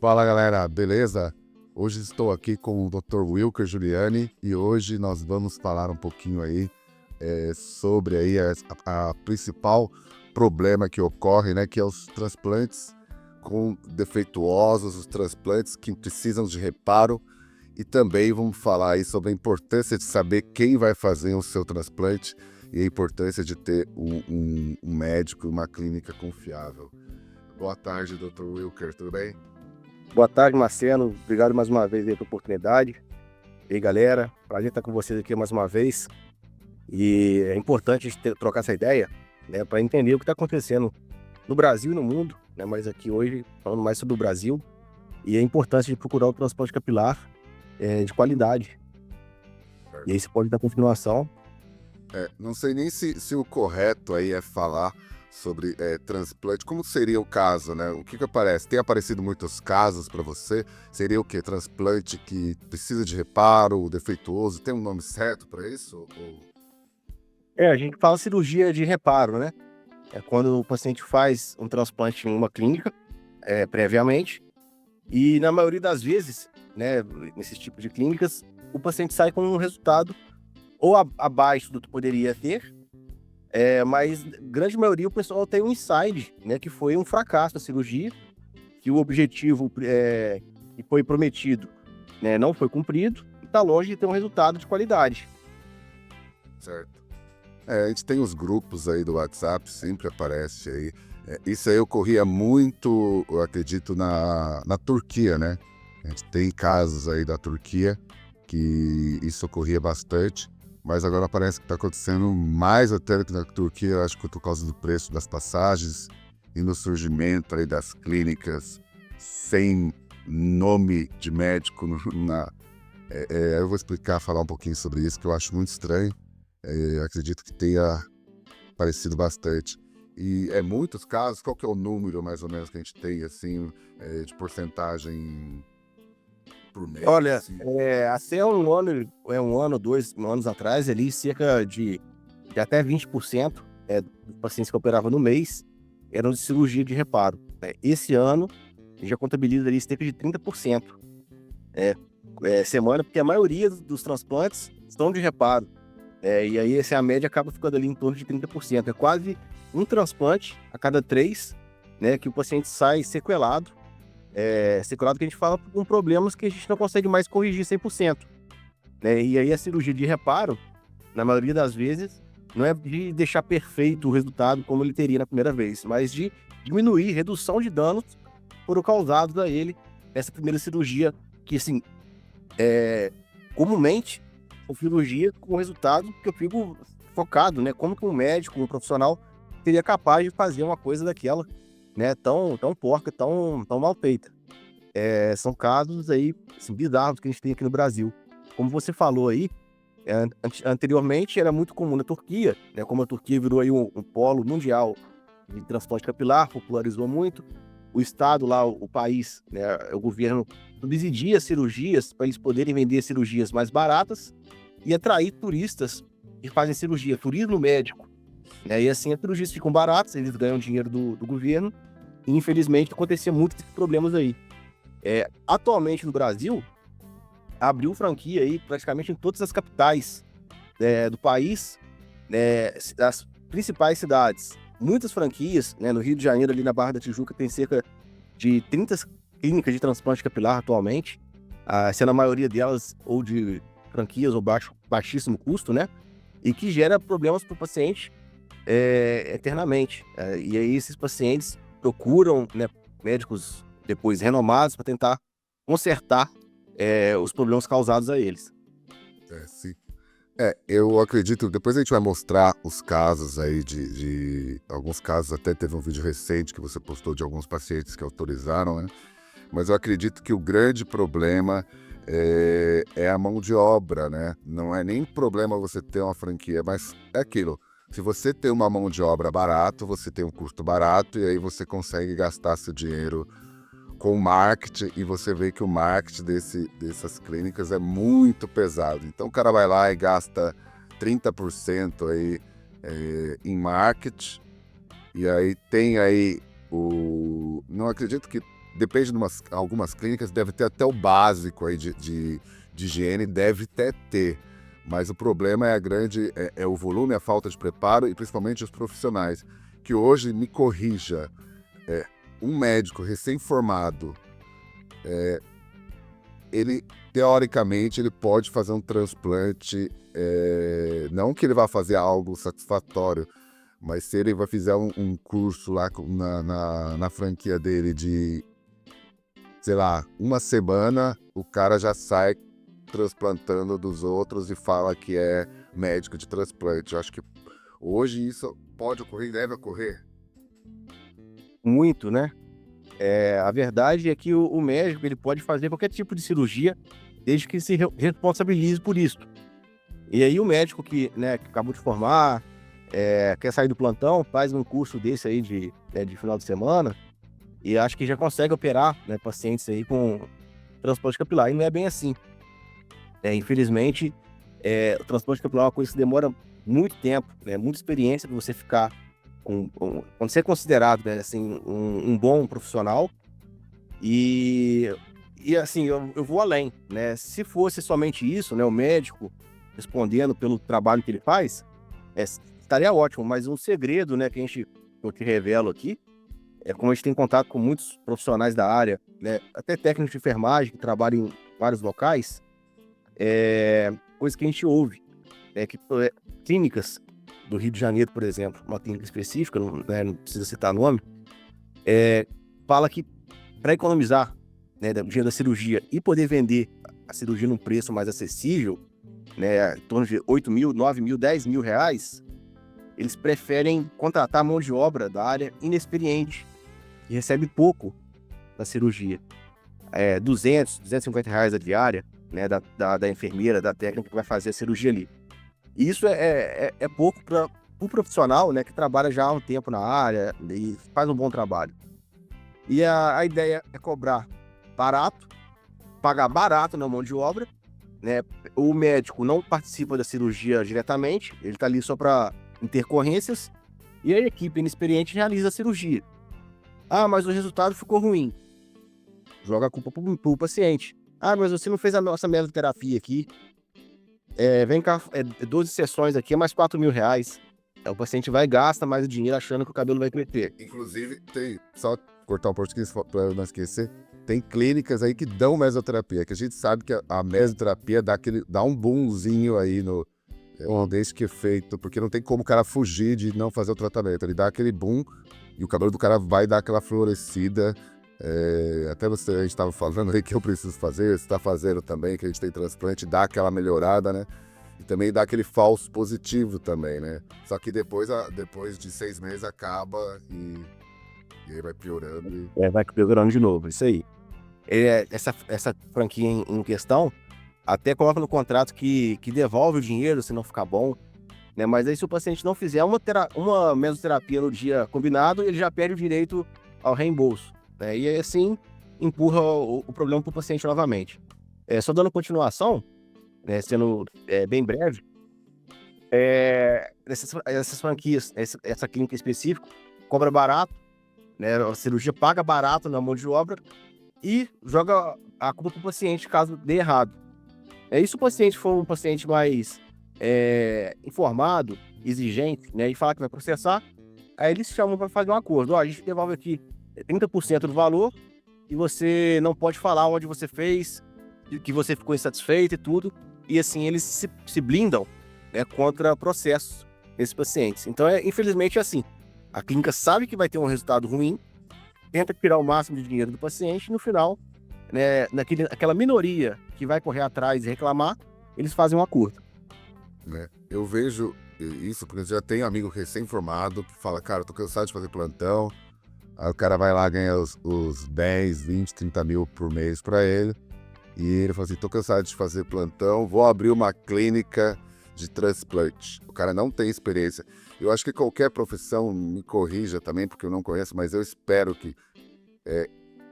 Fala galera, beleza? Hoje estou aqui com o Dr. Wilker Giuliani e hoje nós vamos falar um pouquinho aí sobre aí a principal problema que ocorre, né, que é os transplantes com defeituosos, os transplantes que precisam de reparo, e também vamos falar aí sobre a importância de saber quem vai fazer o seu transplante e a importância de ter um médico e uma clínica confiável. Boa tarde, Dr. Wilker, tudo bem? Boa tarde, Marcelo. Obrigado mais uma vez aí pela oportunidade. E aí, galera, prazer estar com vocês aqui mais uma vez. E é importante a gente trocar essa ideia, né, para entender o que está acontecendo no Brasil e no mundo, né, mas aqui hoje falando mais sobre o Brasil e a importância de procurar o transplante capilar de qualidade. E aí você pode dar continuação. Não sei nem se o correto aí é falar sobre transplante. Como seria o caso, né? O que aparece? Tem aparecido muitos casos para você? Seria o quê? Transplante que precisa de reparo, defeituoso? Tem um nome certo para isso? A gente fala cirurgia de reparo, né? É quando o paciente faz um transplante em uma clínica, previamente, e na maioria das vezes, né, nesses tipos de clínicas, o paciente sai com um resultado ou abaixo do que poderia ter, mas grande maioria o pessoal tem um inside, né, que foi um fracasso da cirurgia, que o objetivo que foi prometido, né, não foi cumprido e está longe de ter um resultado de qualidade. Certo. A gente tem os grupos aí do WhatsApp, sempre aparece aí. Isso aí ocorria muito, eu acredito, na Turquia, né? A gente tem casos aí da Turquia que isso ocorria bastante, mas agora parece que está acontecendo mais até que na Turquia, eu acho que por causa do preço das passagens e no surgimento aí das clínicas sem nome de médico. Eu vou falar um pouquinho sobre isso, que eu acho muito estranho. Acredito que tenha aparecido bastante. E muitos casos, qual que é o número mais ou menos que a gente tem, assim, de porcentagem por mês? Olha, Assim? até um ano, 2 anos atrás, ali, cerca de até 20% dos pacientes que eu operava no mês eram de cirurgia de reparo, né? Esse ano, a gente já contabiliza ali cerca de 30% semana, porque a maioria dos transplantes são de reparo. E aí, a média acaba ficando ali em torno de 30%. É quase um transplante a cada 3, né, que o paciente sai sequelado. Sequelado que a gente fala com problemas que a gente não consegue mais corrigir 100%. Né? E aí, a cirurgia de reparo, na maioria das vezes, não é de deixar perfeito o resultado como ele teria na primeira vez, mas de diminuir, redução de danos foram causados a ele nessa primeira cirurgia, que, assim, comumente, a cirurgia com resultado que eu fico focado, né? Como que um médico, um profissional, seria capaz de fazer uma coisa daquela, né? Tão porca, tão mal feita. São casos aí, assim, bizarros que a gente tem aqui no Brasil. Como você falou aí, anteriormente era muito comum na Turquia, né? Como a Turquia virou aí um polo mundial de transplante capilar, popularizou muito. O Estado lá, o país, né? O governo subsidia cirurgias para eles poderem vender cirurgias mais baratas e atrair turistas que fazem cirurgia, turismo médico, né? E assim as cirurgias ficam baratas, eles ganham dinheiro do governo, e infelizmente acontecia muitos problemas aí. Atualmente no Brasil, abriu franquia aí praticamente em todas as capitais do país, né, das principais cidades. Muitas franquias, né, no Rio de Janeiro, ali na Barra da Tijuca, tem cerca de 30 clínicas de transplante capilar atualmente, sendo a maioria delas ou de franquias ou baixíssimo custo, né? E que gera problemas para o paciente eternamente. E aí esses pacientes procuram, né, médicos depois renomados para tentar consertar os problemas causados a eles. Sim. Eu acredito, depois a gente vai mostrar os casos aí de alguns casos, até teve um vídeo recente que você postou de alguns pacientes que autorizaram, né? Mas eu acredito que o grande problema é a mão de obra, né? Não é nem problema você ter uma franquia, mas é aquilo. Se você tem uma mão de obra barato, você tem um custo barato e aí você consegue gastar seu dinheiro com marketing, e você vê que o marketing dessas clínicas é muito pesado. Então o cara vai lá e gasta 30% aí, em marketing, e aí tem aí não acredito que depende de algumas clínicas, deve ter até o básico aí de higiene, deve até ter. Mas o problema é o volume, a falta de preparo e principalmente os profissionais. Que hoje, me corrija, um médico recém-formado, ele, teoricamente, ele pode fazer um transplante, não que ele vá fazer algo satisfatório, mas se ele vai fazer um curso lá na franquia dele de, sei lá, uma semana, o cara já sai transplantando dos outros e fala que é médico de transplante. Eu acho que hoje isso pode ocorrer e deve ocorrer. Muito, né? A verdade é que o médico ele pode fazer qualquer tipo de cirurgia desde que se responsabilize por isso. E aí o médico que acabou de formar, quer sair do plantão, faz um curso desse aí de final de semana e acho que já consegue operar, né, pacientes aí com transplante capilar. E não é bem assim. Infelizmente, o transplante capilar é uma coisa que demora muito tempo, né, muita experiência para você ficar quando você é considerado, né, assim, um bom profissional. E assim, eu vou além, né? Se fosse somente isso, né, o médico respondendo pelo trabalho que ele faz, estaria ótimo. Mas um segredo, né, que eu te revelo aqui, como a gente tem contato com muitos profissionais da área, né, até técnicos de enfermagem que trabalham em vários locais, coisa que a gente ouve, que clínicas do Rio de Janeiro, por exemplo, uma clínica específica, não precisa citar nome, fala que para economizar, né, o dinheiro da cirurgia e poder vender a cirurgia num preço mais acessível, né, em torno de 8 mil, 9 mil, 10 mil reais, eles preferem contratar mão de obra da área inexperiente, que recebe pouco na cirurgia. 200, 250 reais a diária, né, da enfermeira, da técnica que vai fazer a cirurgia ali. E isso é pouco para o profissional, né, que trabalha já há um tempo na área e faz um bom trabalho. E a ideia é cobrar barato, pagar barato na mão de obra, né? O médico não participa da cirurgia diretamente, ele está ali só para intercorrências, e a equipe inexperiente realiza a cirurgia. Ah, mas o resultado ficou ruim. Joga a culpa pro paciente. Ah, mas você não fez a nossa mesoterapia aqui. Vem cá, 12 sessões aqui, é mais 4 mil reais. O paciente vai e gasta mais o dinheiro achando que o cabelo vai crescer. Inclusive, só cortar um português para não esquecer, tem clínicas aí que dão mesoterapia, que a gente sabe que a mesoterapia dá um boomzinho aí desde que é feito, porque não tem como o cara fugir de não fazer o tratamento. Ele dá aquele boom e o cabelo do cara vai dar aquela florescida. Até a gente estava falando aí que eu preciso fazer, você está fazendo também, que a gente tem transplante, dá aquela melhorada, né? E também dá aquele falso positivo também, né? Só que depois de 6 meses acaba e aí vai piorando. Vai piorando de novo, isso aí. Essa franquia em questão até coloca no contrato que devolve o dinheiro se não ficar bom, né? Mas aí se o paciente não fizer uma mesoterapia no dia combinado, ele já perde o direito ao reembolso, né? E aí assim empurra o problema para o paciente novamente. Só dando continuação, né, sendo bem breve, essas franquias, essa clínica específica cobra barato, né? A cirurgia paga barato na mão de obra e joga a culpa pro paciente caso dê errado. E se o paciente for um paciente mais informado, exigente, né, e falar que vai processar, aí eles chamam para fazer um acordo. A gente devolve aqui 30% do valor e você não pode falar onde você fez, que você ficou insatisfeito e tudo. E assim eles se blindam, né, contra processos desses pacientes. Então, infelizmente, é assim. A clínica sabe que vai ter um resultado ruim, tenta tirar o máximo de dinheiro do paciente e no final, né, aquela minoria que vai correr atrás e reclamar, eles fazem um acordo. Eu vejo isso porque eu já tenho amigo recém-formado que fala, cara, eu tô cansado de fazer plantão. Aí o cara vai lá, ganha os 10, 20, 30 mil por mês para ele. E ele fala assim, tô cansado de fazer plantão, vou abrir uma clínica de transplante. O cara não tem experiência. Eu acho que qualquer profissão, me corrija também, porque eu não conheço, mas eu espero que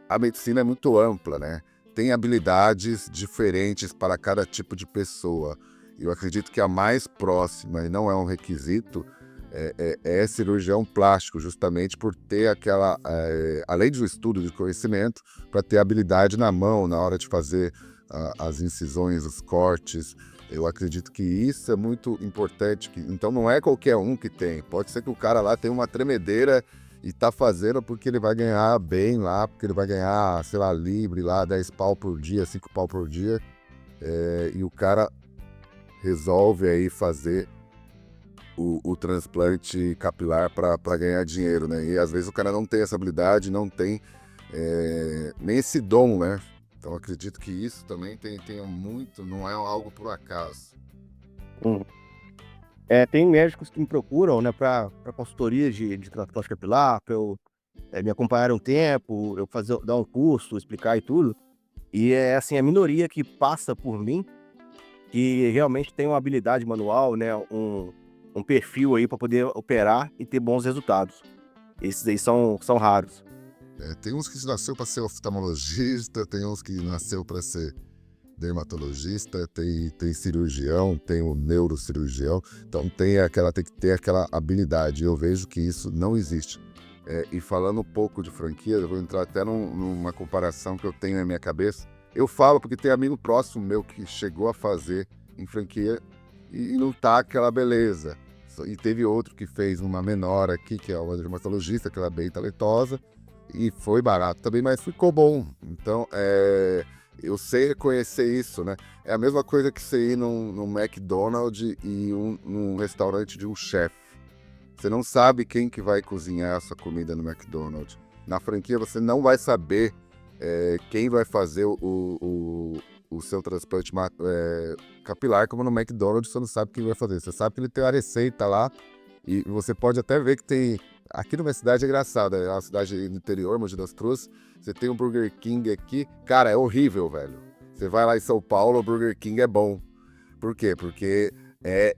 a medicina é muito ampla, né? Tem habilidades diferentes para cada tipo de pessoa. Eu acredito que a mais próxima, e não é um requisito, é cirurgião plástico, justamente por ter aquela, além do estudo de conhecimento, para ter habilidade na mão, na hora de fazer as incisões, os cortes. Eu acredito que isso é muito importante. Então não é qualquer um que tem. Pode ser que o cara lá tenha uma tremedeira e tá fazendo porque ele vai ganhar bem lá, porque ele vai ganhar, sei lá, livre lá, 10 pau por dia, 5 pau por dia. E o cara resolve aí fazer o transplante capilar para ganhar dinheiro, né? E às vezes o cara não tem essa habilidade, não tem nem esse dom, né? Então acredito que isso também tem muito, não é algo por acaso. Hum. Tem médicos que me procuram, né, para consultoria de transplante capilar, para eu me acompanhar um tempo, eu dar um curso, explicar e tudo. E é assim, a minoria que passa por mim, que realmente tem uma habilidade manual, né, um perfil aí para poder operar e ter bons resultados. Esses aí são raros. Tem uns que nasceu para ser oftalmologista, tem uns que nasceu para ser dermatologista, tem cirurgião, tem o neurocirurgião, então tem que ter aquela habilidade. Eu vejo que isso não existe. E falando um pouco de franquia, eu vou entrar até numa comparação que eu tenho na minha cabeça. Eu falo porque tem amigo próximo meu que chegou a fazer em franquia e não tá aquela beleza. E teve outro que fez uma menor aqui, que é uma dermatologista, que ela é bem talentosa, e foi barato também, mas ficou bom. Então, eu sei reconhecer isso, né? É a mesma coisa que você ir num McDonald's e num restaurante de um chefe. Você não sabe quem que vai cozinhar a sua comida no McDonald's. Na franquia você não vai saber quem vai fazer o seu transplante capilar, como no McDonald's você não sabe quem vai fazer. Você sabe que ele tem uma receita lá e você pode até ver que tem... Aqui numa cidade é engraçado, é uma cidade no interior, Mogi das Cruzes, você tem um Burger King aqui, cara, é horrível, velho. Você vai lá em São Paulo, o Burger King é bom. Por quê? Porque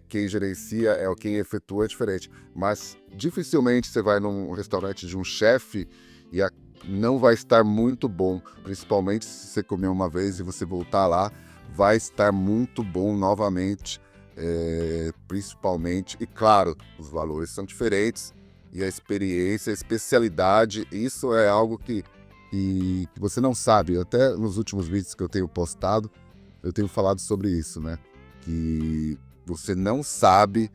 quem gerencia, quem efetua é diferente. Mas dificilmente você vai num restaurante de um chefe e não vai estar muito bom. Principalmente se você comer uma vez e você voltar lá, vai estar muito bom novamente. Principalmente, e claro, os valores são diferentes. E a experiência, a especialidade, isso é algo que você não sabe. Até nos últimos vídeos que eu tenho postado, eu tenho falado sobre isso, né? Que você não sabe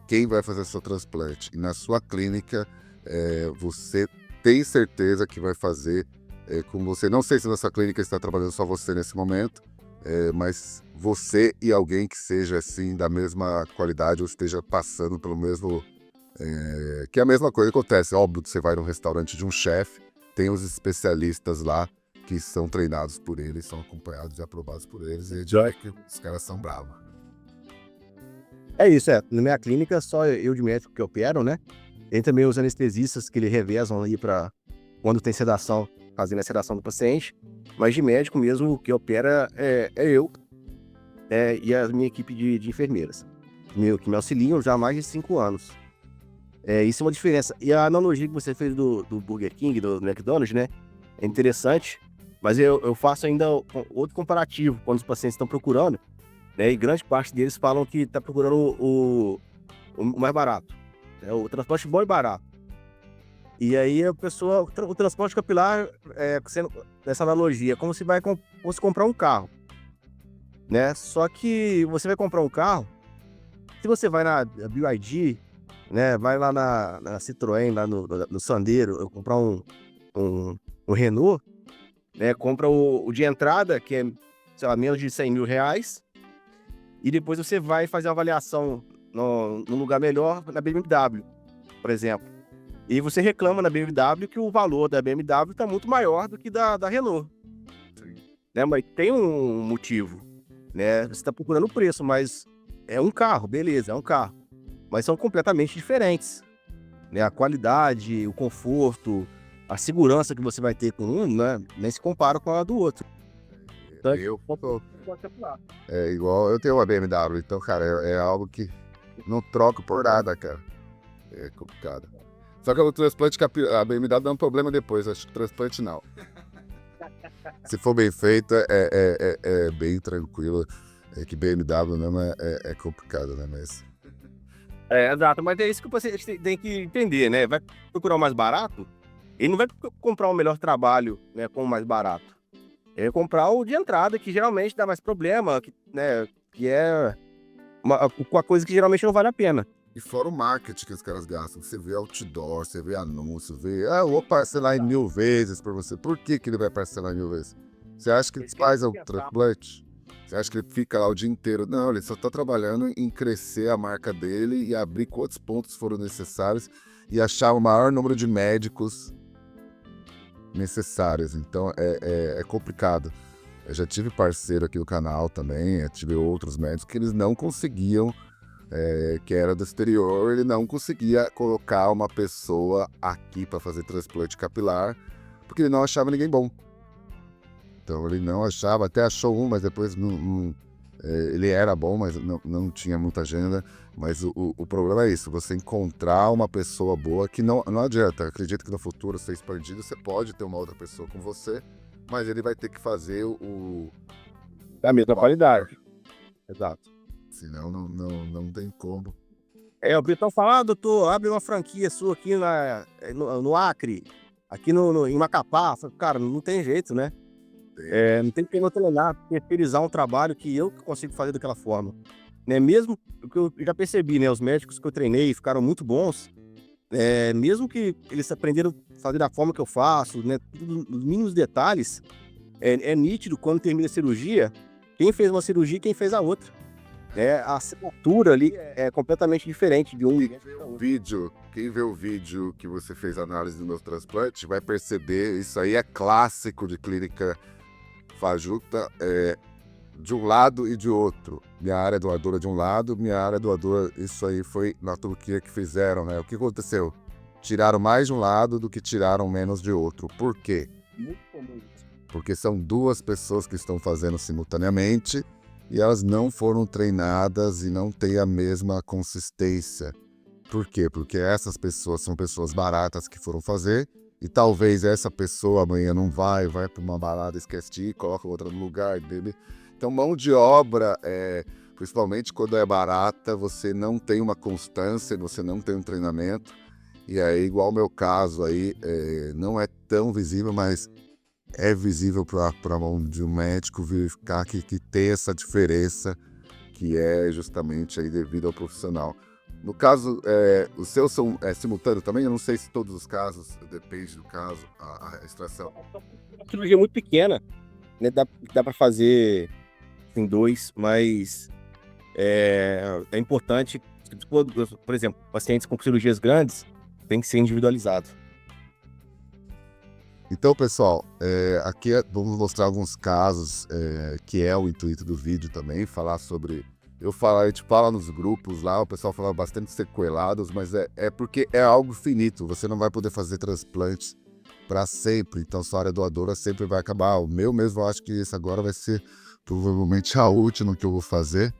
quem vai fazer seu transplante. E na sua clínica, você tem certeza que vai fazer com você. Não sei se na sua clínica está trabalhando só você nesse momento, mas você e alguém que seja assim da mesma qualidade ou esteja passando pelo mesmo... que é a mesma coisa que acontece. Óbvio que você vai num restaurante de um chefe, tem os especialistas lá que são treinados por eles, são acompanhados e aprovados por eles, e que os caras são bravos. É isso, na minha clínica só eu de médico que opero, né? Tem também os anestesistas que eles revezam aí para quando tem sedação, fazendo a sedação do paciente, mas de médico mesmo o que opera é eu e a minha equipe de enfermeiras, que me auxiliam já há mais de 5 anos. Isso é uma diferença. E a analogia que você fez do Burger King, do McDonald's, né? É interessante, mas eu faço ainda outro comparativo quando os pacientes estão procurando, né? E grande parte deles falam que está procurando o mais barato, né? O transporte bom e barato. E aí a pessoa, o transporte capilar, sendo nessa analogia, é como se fosse comprar um carro, né? Só que você vai comprar um carro, se você vai na BYD, né? Vai lá na Citroën, lá no Sandero, eu comprar um Renault, né? Compra o de entrada, que é, sei lá, menos de 100 mil reais, e depois você vai fazer a avaliação num lugar melhor, na BMW, por exemplo. E você reclama na BMW que o valor da BMW está muito maior do que da Renault. Né? Mas tem um motivo, né? Você está procurando o preço, mas é um carro, beleza, é um carro. Mas são completamente diferentes, né? A qualidade, o conforto, a segurança que você vai ter com um, né? Nem se compara com a do outro. Então, igual eu tenho uma BMW, então, cara, é algo que não troco por nada, cara. É complicado. Só que o transplante a BMW dá um problema depois, acho que o transplante não. Se for bem feito, é bem tranquilo. É que BMW mesmo é complicado, né? Mas... Exato, mas é isso que você tem que entender, né? Vai procurar o mais barato, ele não vai comprar o melhor trabalho, né, com o mais barato. Ele vai comprar o de entrada, que geralmente dá mais problema, que, né, que é uma coisa que geralmente não vale a pena. E fora o marketing que os caras gastam. Você vê outdoor, você vê anúncio, vê. Ah, eu vou parcelar em 1000 vezes pra você. Por que, que ele vai parcelar em 1000 vezes? Você acha que ele faz o transplante? Você acha que ele fica lá o dia inteiro? Não, ele só tá trabalhando em crescer a marca dele e abrir quantos pontos foram necessários e achar o maior número de médicos necessários. Então é complicado. Eu já tive parceiro aqui no canal também, eu tive outros médicos que eles não conseguiam, que era do exterior, ele não conseguia colocar uma pessoa aqui para fazer transplante capilar, porque ele não achava ninguém bom. Então ele não achava, até achou um, mas depois ele era bom, mas não tinha muita agenda. Mas o problema é isso, você encontrar uma pessoa boa que não adianta. Acredito que no futuro, ser expandido, você pode ter uma outra pessoa com você, mas ele vai ter que fazer Da mesma qualidade. Exato. senão não tem como. O Britão fala, doutor, abre uma franquia sua aqui no Acre, aqui em Macapá. Eu falo, cara, não tem jeito, né? Não tem como eu treinar, terceirizar um trabalho que eu consigo fazer daquela forma. Né? Mesmo que eu já percebi, né? Os médicos que eu treinei ficaram muito bons. Mesmo que eles aprenderam a fazer da forma que eu faço, né? Tudo nos mínimos detalhes, é nítido quando termina a cirurgia, quem fez uma cirurgia e quem fez a outra. A assinatura ali é completamente diferente de um. Quem vê o vídeo que você fez análise do meu transplante vai perceber, isso aí é clássico de clínica fajuta, de um lado e de outro. Minha área é doadora de um lado, minha área é doadora, isso aí foi na Turquia que fizeram, né? O que aconteceu? Tiraram mais de um lado do que tiraram menos de outro. Por quê? Muito comum isso. Porque são duas pessoas que estão fazendo simultaneamente e elas não foram treinadas e não têm a mesma consistência. Por quê? Porque essas pessoas são pessoas baratas que foram fazer e talvez essa pessoa amanhã não vai para uma balada, esquece de ir, coloca outra no lugar dele. Então, mão de obra, principalmente quando é barata, você não tem uma constância, você não tem um treinamento. E aí, igual o meu caso aí, não é tão visível, mas é visível para a mão de um médico verificar que tem essa diferença, que é justamente aí devido ao profissional. No caso, os seus são simultâneos também? Eu não sei se todos os casos, depende do caso, a extração. Uma cirurgia muito pequena, né? Dá para fazer em 2, mas é importante, por exemplo, pacientes com cirurgias grandes tem que ser individualizado. Então, pessoal, aqui vamos mostrar alguns casos, que é o intuito do vídeo também, falar sobre... a gente fala nos grupos lá, o pessoal fala bastante sequelados, mas é porque é algo finito, você não vai poder fazer transplantes para sempre, então sua área doadora sempre vai acabar. O meu mesmo, eu acho que esse agora vai ser provavelmente a última que eu vou fazer,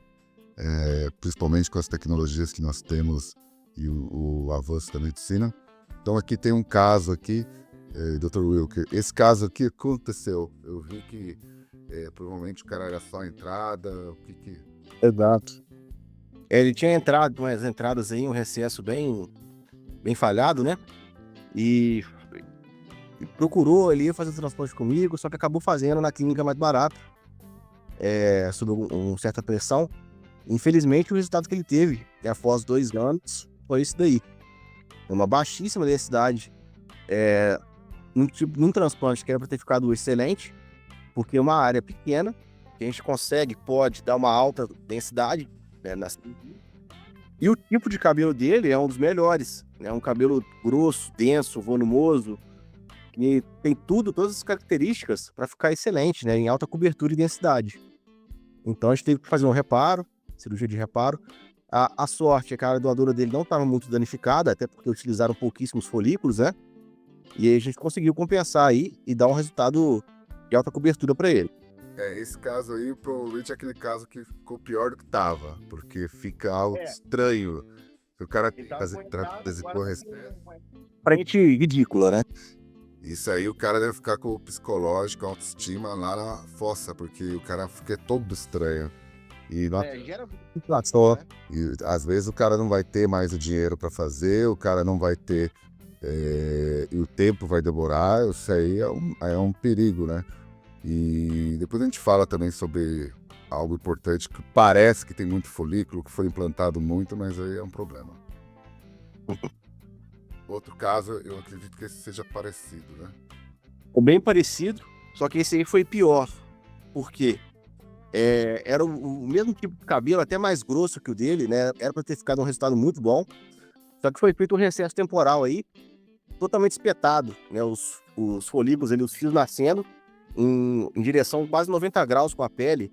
principalmente com as tecnologias que nós temos e o avanço da medicina. Então aqui tem um caso aqui, Dr. Wilker, esse caso aqui aconteceu, eu vi que provavelmente o cara era só a entrada, o que... Exato. Ele tinha umas entradas aí, um recesso bem falhado, né? E procurou ali fazer o transplante comigo, só que acabou fazendo na clínica mais barata, sob uma certa pressão. Infelizmente, o resultado que ele teve, após 2 anos, foi isso daí. Uma baixíssima densidade. Num transplante que era para ter ficado excelente, porque é uma área pequena, que a gente pode dar uma alta densidade, né, e o tipo de cabelo dele é um dos melhores. É um cabelo grosso, denso, volumoso, e tem todas as características para ficar excelente, né, em alta cobertura e densidade. Então a gente teve que fazer um reparo, cirurgia de reparo. A sorte é que a área doadora dele não estava muito danificada, até porque utilizaram pouquíssimos folículos, né? E aí a gente conseguiu compensar aí e dar um resultado de alta cobertura para ele. Esse caso aí provavelmente é aquele caso que ficou pior do que tava, porque fica algo estranho. O cara tem que fazer trapézio com respeito. Frente ridícula, né? Isso aí o cara deve ficar com o psicológico, a autoestima lá na fossa, porque o cara fica todo estranho. E, não- Gera inflação, né? e às vezes o cara não vai ter mais o dinheiro para fazer, o cara não vai ter. E o tempo vai demorar, isso aí é um perigo, né? E depois a gente fala também sobre algo importante que parece que tem muito folículo, que foi implantado muito, mas aí é um problema. Outro caso, eu acredito que esse seja parecido, né? Ficou bem parecido, só que esse aí foi pior. Por quê? Era o mesmo tipo de cabelo, até mais grosso que o dele, né? Era para ter ficado um resultado muito bom. Só que foi feito um recesso temporal aí, totalmente espetado, né? Os folículos ali, os fios nascendo em direção quase 90 graus com a pele,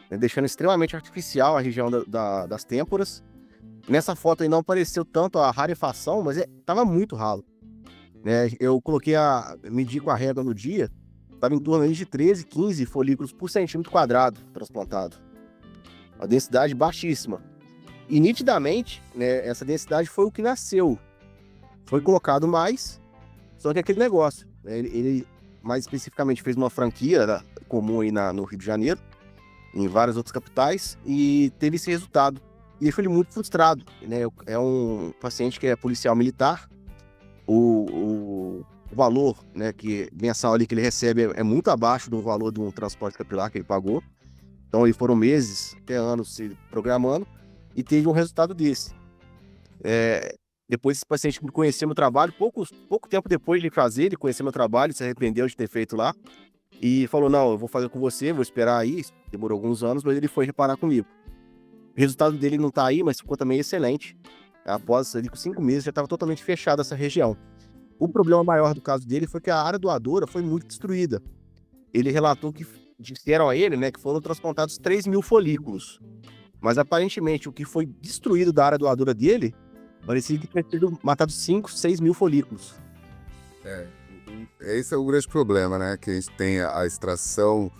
né? Deixando extremamente artificial a região das têmporas. Nessa foto aí não apareceu tanto a rarefação, mas tava muito ralo, né? Eu medi com a régua no dia, tava em torno aí de 13, 15 folículos por centímetro quadrado transplantado. Uma densidade baixíssima. E nitidamente, né, essa densidade foi o que nasceu. Foi colocado mais, só que aquele negócio, né, ele mais especificamente fez uma franquia comum aí no Rio de Janeiro, em várias outras capitais, e teve esse resultado. E deixou ele muito frustrado, né? É um paciente que é policial militar, o valor, né, mensal ali que ele recebe é muito abaixo do valor de um transplante capilar que ele pagou. Então, aí foram meses, até anos se programando, e teve um resultado desse. Depois esse paciente me conheceu meu trabalho, pouco tempo depois de fazer, ele conheceu meu trabalho, se arrependeu de ter feito lá, e falou, não, eu vou fazer com você, vou esperar aí, demorou alguns anos, mas ele foi reparar comigo. O resultado dele não tá aí, mas ficou também excelente. Após ali, com 5 meses, já estava totalmente fechada essa região. O problema maior do caso dele foi que a área doadora foi muito destruída. Ele relatou que disseram a ele, né, que foram transplantados 3.000 folículos. Mas aparentemente o que foi destruído da área doadora dele parecia que tinha sido matado 5, 6 mil folículos. Esse é o grande problema, né? Que a gente tem a extração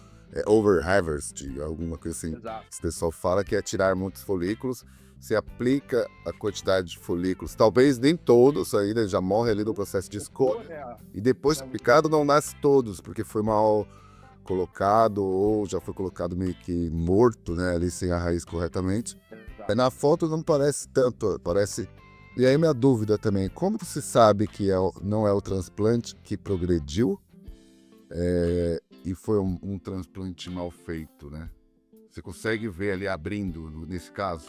over-harvest, alguma coisa assim. Exato. O pessoal fala que é tirar muitos folículos, você aplica a quantidade de folículos, talvez nem todos ainda, já morre ali no processo de escolha. E depois de aplicado não nasce todos, porque foi mal colocado ou já foi colocado meio que morto, né? Ali sem a raiz corretamente. Na foto não parece tanto, parece... E aí minha dúvida também, como se sabe que não é o transplante que progrediu e foi um transplante mal feito, né? Você consegue ver ali abrindo nesse caso?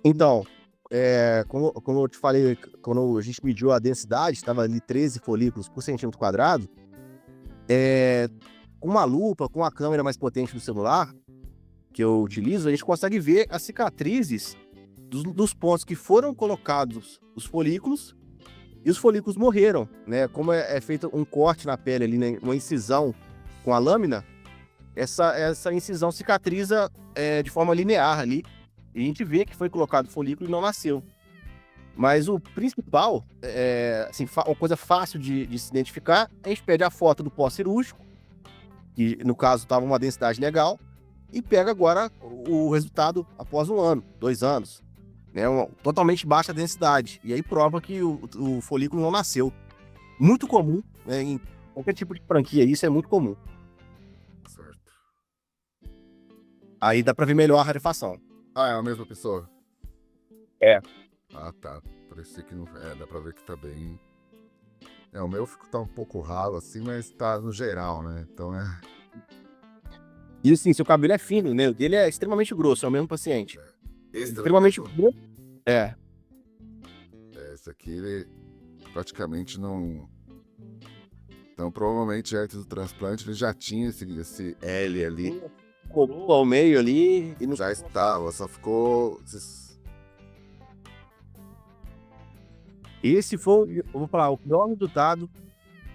Então, como eu te falei, quando a gente mediu a densidade, estava ali 13 folículos por centímetro quadrado, com uma lupa, com a câmera mais potente do celular, que eu utilizo, a gente consegue ver as cicatrizes dos pontos que foram colocados os folículos, e os folículos morreram, né? Como é feito um corte na pele ali, né? Uma incisão com a lâmina, essa incisão cicatriza de forma linear ali, e a gente vê que foi colocado folículo e não nasceu. Mas o principal, assim, uma coisa fácil de se identificar, a gente pede a foto do pós-cirúrgico, que no caso estava uma densidade legal, e pega agora o resultado após 1 ano, 2 anos, né? Totalmente baixa densidade. E aí prova que o folículo não nasceu. Muito comum, né? Em qualquer tipo de franquia, isso é muito comum. Certo. Aí dá pra ver melhor a rarefação. Ah, é a mesma pessoa? É. Ah, tá. Parecia que não... dá pra ver que tá bem... o meu tá um pouco ralo assim, mas tá no geral, né? Então E assim, seu cabelo é fino, né? O dele é extremamente grosso, é o mesmo paciente. Esse Extremamente grosso. Esse aqui, ele praticamente não... Então, provavelmente, antes do transplante, ele já tinha esse L ali. Colou ao meio ali e não... Já estava, só ficou... Esse foi, eu vou falar, o pior resultado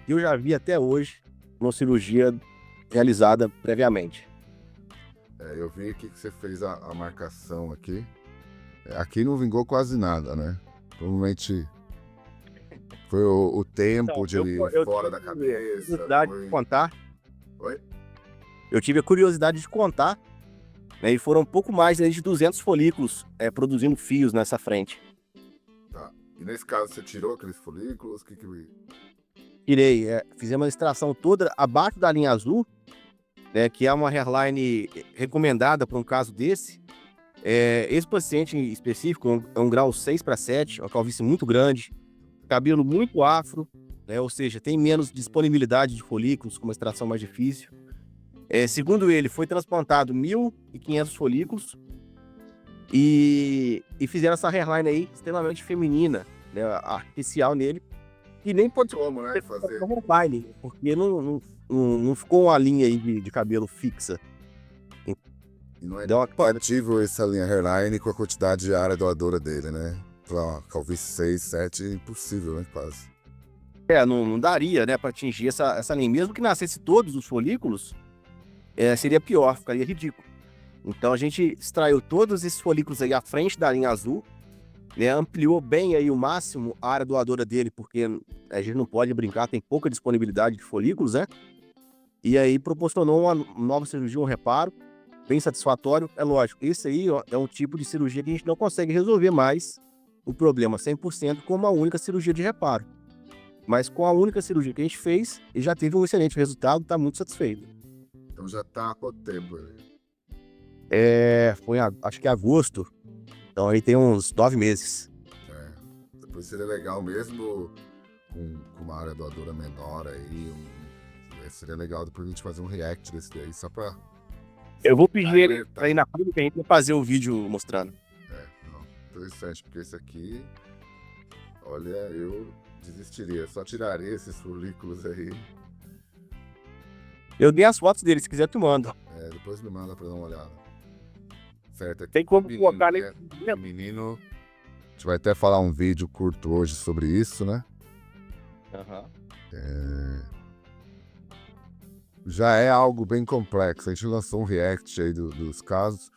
que eu já vi até hoje numa cirurgia realizada previamente. Eu vi aqui que você fez a marcação aqui. Aqui não vingou quase nada, né? Provavelmente foi o tempo Então, de ele fora da cabeça. Curiosidade de contar. Oi? Eu tive a curiosidade de contar, né, e foram um pouco mais de 200 folículos produzindo fios nessa frente. Tá. E nesse caso você tirou aqueles folículos? Tirei, fizemos a extração toda abaixo da linha azul, né, que é uma hairline recomendada para um caso desse. Esse paciente em específico é um grau 6/7, uma calvície muito grande, cabelo muito afro, né, ou seja, tem menos disponibilidade de folículos, com uma extração mais difícil. Segundo ele, foi transplantado 1.500 folículos e fizeram essa hairline aí extremamente feminina, né, artificial nele, e nem pode Como, né, fazer? como hairline, porque não ficou uma linha aí de cabelo fixa. E não é Deu uma compatível essa linha hairline com a quantidade de área doadora dele, né? Pra calvície 6, 7, impossível, né? Quase. não daria, né, para atingir essa linha. Mesmo que nascesse todos os folículos, seria pior, ficaria ridículo. Então a gente extraiu todos esses folículos aí à frente da linha azul, né, ampliou bem aí o máximo a área doadora dele, porque a gente não pode brincar, tem pouca disponibilidade de folículos, né? E aí proporcionou uma nova cirurgia, um reparo, bem satisfatório. É lógico, esse aí, ó, é um tipo de cirurgia que a gente não consegue resolver mais o problema 100% com uma única cirurgia de reparo. Mas com a única cirurgia que a gente fez, ele já teve um excelente resultado, está muito satisfeito. Então já tá há quanto tempo ele? Foi, acho que em agosto, então aí tem uns 9 meses. Depois seria legal mesmo com uma área doadora menor aí. Seria legal depois a gente fazer um react desse daí, só pra... Eu vou pedir ele pra ir na clínica e a gente vai fazer o vídeo mostrando. Não, interessante, porque esse aqui, olha, eu desistiria, só tiraria esses folículos aí. Eu dei as fotos dele, se quiser tu manda. Depois me manda pra dar uma olhada. Certo, aqui. Tem como colocar ali. Menino, a gente vai até falar um vídeo curto hoje sobre isso, né? Já é algo bem complexo. A gente lançou um react aí dos casos.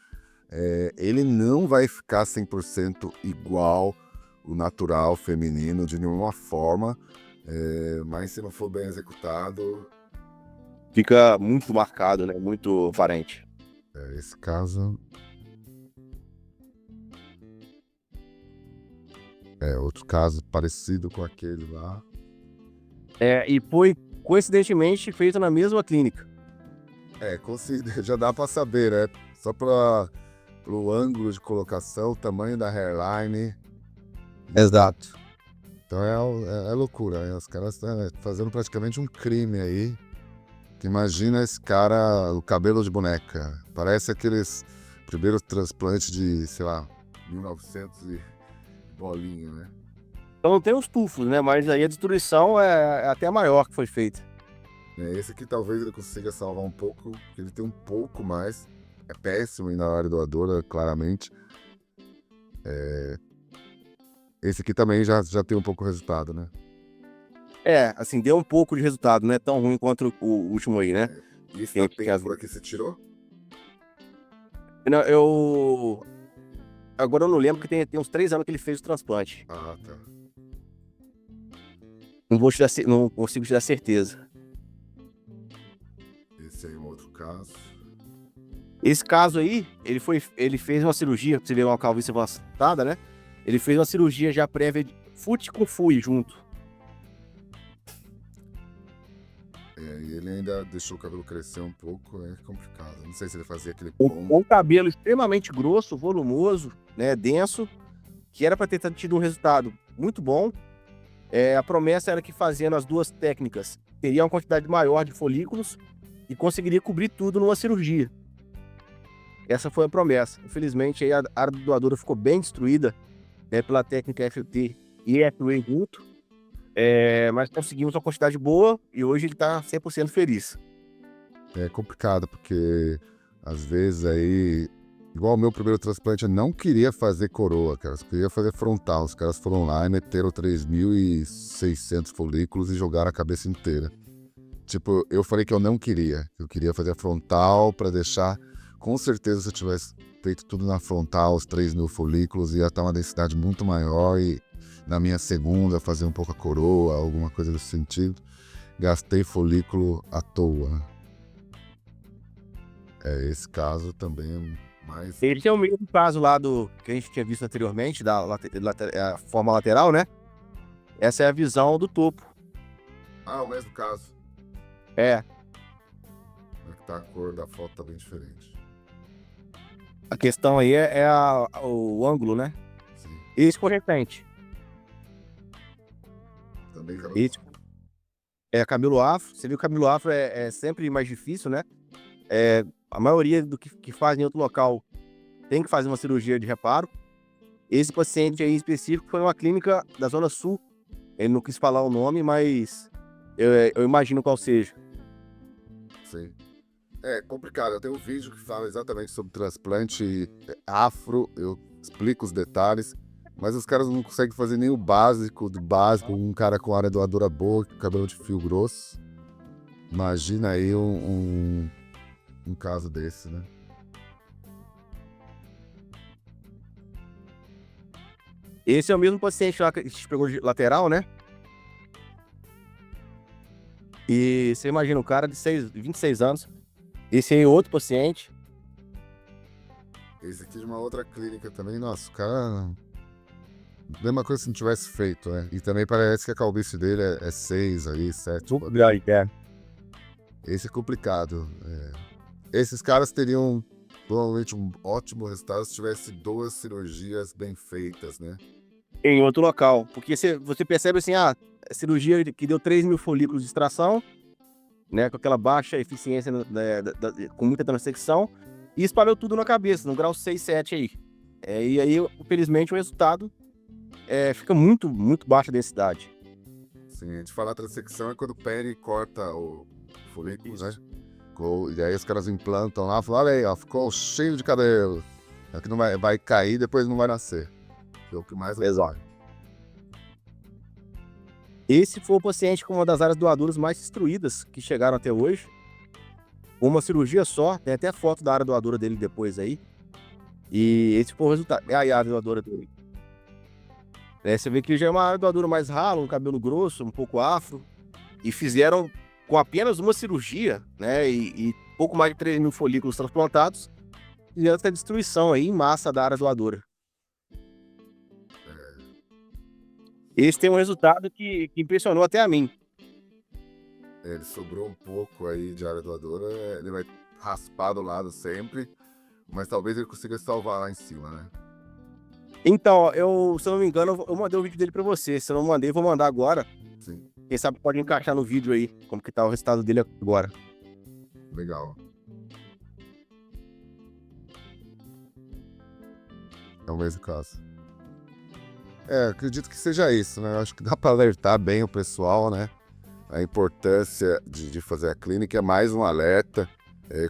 Ele não vai ficar 100% igual o natural feminino de nenhuma forma, mas se não for bem executado... Fica muito marcado, né? Muito aparente. Esse caso... outro caso parecido com aquele lá. E foi coincidentemente feito na mesma clínica. Já dá para saber, né? Só para o ângulo de colocação, o tamanho da hairline. Exato. Então é loucura, né? Os caras estão fazendo praticamente um crime aí. Imagina esse cara, o cabelo de boneca. Parece aqueles primeiros transplantes de, sei lá, 1900 e bolinha, né? Então não tem os tufos, né? Mas aí a destruição é até maior que foi feita. Esse aqui talvez ele consiga salvar um pouco, porque ele tem um pouco mais. É péssimo na área doadora, claramente. Esse aqui também já tem um pouco de resultado, né? Assim, deu um pouco de resultado, não é tão ruim quanto o último aí, né? E esse da pêncora que você tirou? Não, agora eu não lembro, que tem uns 3 anos que ele fez o transplante. Ah, tá. Não consigo te dar certeza. Esse aí é um outro caso. Esse caso aí, ele fez uma cirurgia, pra você ver uma calvície avançada, né? Ele fez uma cirurgia já prévia de FUT com FUI junto. E ele ainda deixou o cabelo crescer um pouco, é complicado. Não sei se ele fazia aquele Com pombo. um cabelo extremamente grosso, volumoso, né, denso, que era para ter tido um resultado muito bom. A promessa era que, fazendo as duas técnicas, teria uma quantidade maior de folículos e conseguiria cobrir tudo numa cirurgia. Essa foi a promessa. Infelizmente, aí a área doadora ficou bem destruída, né, pela técnica FUT e FUE junto. Mas conseguimos uma quantidade boa e hoje ele está 100% feliz. É complicado, porque às vezes aí, igual o meu primeiro transplante, eu não queria fazer coroa, cara. Eu queria fazer frontal. Os caras foram lá e meteram 3.600 folículos e jogaram a cabeça inteira. Tipo, eu falei que eu não queria. Eu queria fazer a frontal para deixar... Com certeza, se eu tivesse feito tudo na frontal, os 3.000 folículos, ia estar uma densidade muito maior e na minha segunda fazer um pouco a coroa, alguma coisa desse sentido. Gastei folículo à toa. Esse caso também é mais... Esse é o mesmo caso lá que a gente tinha visto anteriormente, a forma lateral, né? Essa é a visão do topo. Ah, o mesmo caso. tá, a cor da foto tá bem diferente. A questão aí é o ângulo, né? Sim, Esse foi recente. também cabelo Esse é cabelo afro. Você viu que cabelo afro é sempre mais difícil, né? A maioria do que faz em outro local tem que fazer uma cirurgia de reparo. Esse paciente aí em específico foi uma clínica da Zona Sul. Ele não quis falar o nome, mas eu imagino qual seja. sim. É complicado, eu tenho um vídeo que fala exatamente sobre transplante afro, eu explico os detalhes, mas os caras não conseguem fazer nem o básico do básico, um cara com área doadora boa, com cabelo de fio grosso. Imagina aí um caso desse, né? Esse é o mesmo paciente lá que a gente pegou de lateral, né? E você imagina, um cara de 26 anos. Esse aí é outro paciente. Esse aqui de uma outra clínica também, nossa, o cara. Mesma coisa se não tivesse feito, né? E também parece que a calvície dele é 6 aí, 7. Esse é complicado. Esses caras teriam provavelmente um ótimo resultado se tivesse 2 cirurgias bem feitas, né? Em outro local. Porque você percebe assim, a cirurgia que deu 3.000 folículos de extração, né? Com aquela baixa eficiência, com muita transecção, e espalhou tudo na cabeça, no grau 6, 7 aí. E aí, infelizmente, o resultado fica muito, muito baixa densidade. Sim, a gente fala transecção é quando pega e corta o folículo, Isso. né? E aí os caras implantam lá, falam, olha aí, ó, ficou cheio de cabelo. É que não vai cair, depois não vai nascer. Que é o que mais Exato. Esse foi o paciente com uma das áreas doadoras mais destruídas que chegaram até hoje. Uma cirurgia só, tem até foto da área doadora dele depois aí. E esse foi o resultado. É a área doadora dele. Você vê que ele já é uma área doadora mais rala, um cabelo grosso, um pouco afro. E fizeram com apenas uma cirurgia, né? E pouco mais de 3.000 folículos transplantados. Fizeram essa destruição aí em massa da área doadora. Esse tem um resultado que impressionou até a mim. Ele sobrou um pouco aí de área doadora, ele vai raspar do lado sempre, mas talvez ele consiga salvar lá em cima, né? Então, ó, se eu não me engano, eu mandei o vídeo dele pra você. Se eu não mandei, eu vou mandar agora. Sim, Quem sabe pode encaixar no vídeo aí, como que tá o resultado dele agora. legal. É o mesmo caso. Acredito que seja isso, né? Eu acho que dá para alertar bem o pessoal, né? A importância de fazer a clínica é mais um alerta.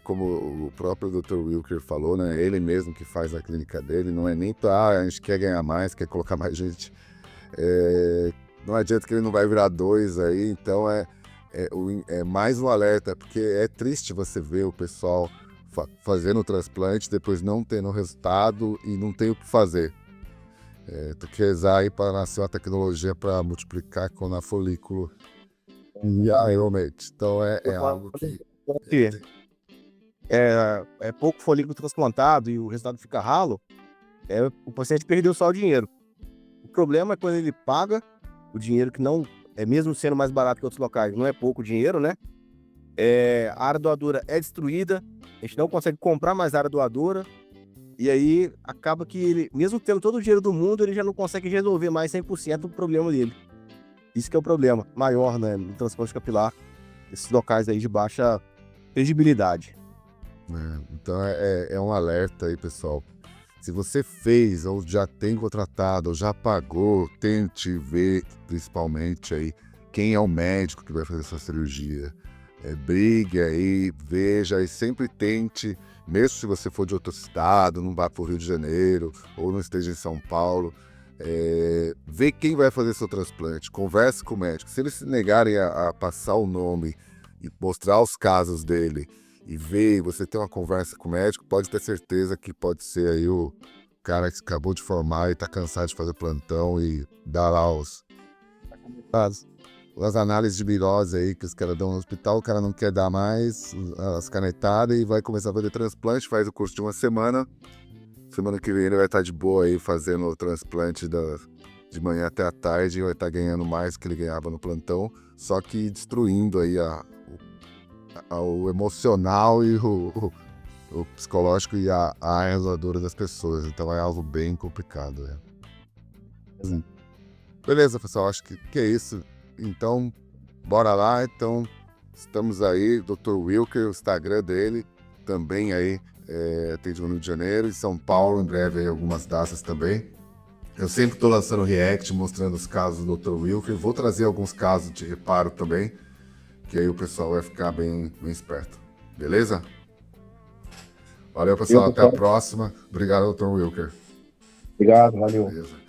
Como o próprio Dr. Wilker falou, né? Ele mesmo que faz a clínica dele, não é nem para a gente quer ganhar mais, quer colocar mais gente. Não adianta que ele não vai virar 2 aí, então é mais um alerta, porque é triste você ver o pessoal fazendo o transplante, depois não tendo resultado e não tem o que fazer. Tem que rezar aí para nascer uma tecnologia para multiplicar com a folículo. Realmente. Então é algo que. É pouco folículo transplantado e o resultado fica ralo, o paciente perdeu só o dinheiro. O problema é quando ele paga o dinheiro que não, mesmo sendo mais barato que outros locais, não é pouco dinheiro, né? A área doadora é destruída, a gente não consegue comprar mais área doadora, e aí acaba que ele, mesmo tendo todo o dinheiro do mundo, ele já não consegue resolver mais 100% do problema dele. Isso que é o problema maior, né, no transplante capilar, esses locais aí de baixa credibilidade. Então é um alerta aí, pessoal. Se você fez, ou já tem contratado, ou já pagou, tente ver, principalmente aí, quem é o médico que vai fazer essa cirurgia. Brigue aí, veja e sempre tente, mesmo se você for de outro estado, não vá para o Rio de Janeiro, ou não esteja em São Paulo, ver quem vai fazer seu transplante, converse com o médico. Se eles se negarem a passar o nome e mostrar os casos dele, e ver, você ter uma conversa com o médico, pode ter certeza que pode ser aí o cara que acabou de formar e tá cansado de fazer plantão e dar lá as análises de virose aí que os caras dão no hospital, o cara não quer dar mais as canetadas e vai começar a fazer transplante, faz o curso de uma semana. Semana que vem ele vai estar de boa aí fazendo o transplante de manhã até a tarde e vai estar ganhando mais que ele ganhava no plantão, só que destruindo aí o emocional e o psicológico e a realizadora das pessoas. Então é algo bem complicado. Né? Exato. Beleza, pessoal, acho que é isso. Então, bora lá. Então, estamos aí, Dr. Wilker, o Instagram dele, também aí, atende no Rio de Janeiro, em São Paulo, em breve aí algumas datas também. Eu sempre estou lançando react, mostrando os casos do Dr. Wilker. Vou trazer alguns casos de reparo também, que aí o pessoal vai ficar bem esperto. Beleza? Valeu, pessoal. Até a próxima. Obrigado, Dr. Wilker. Obrigado, valeu. Beleza.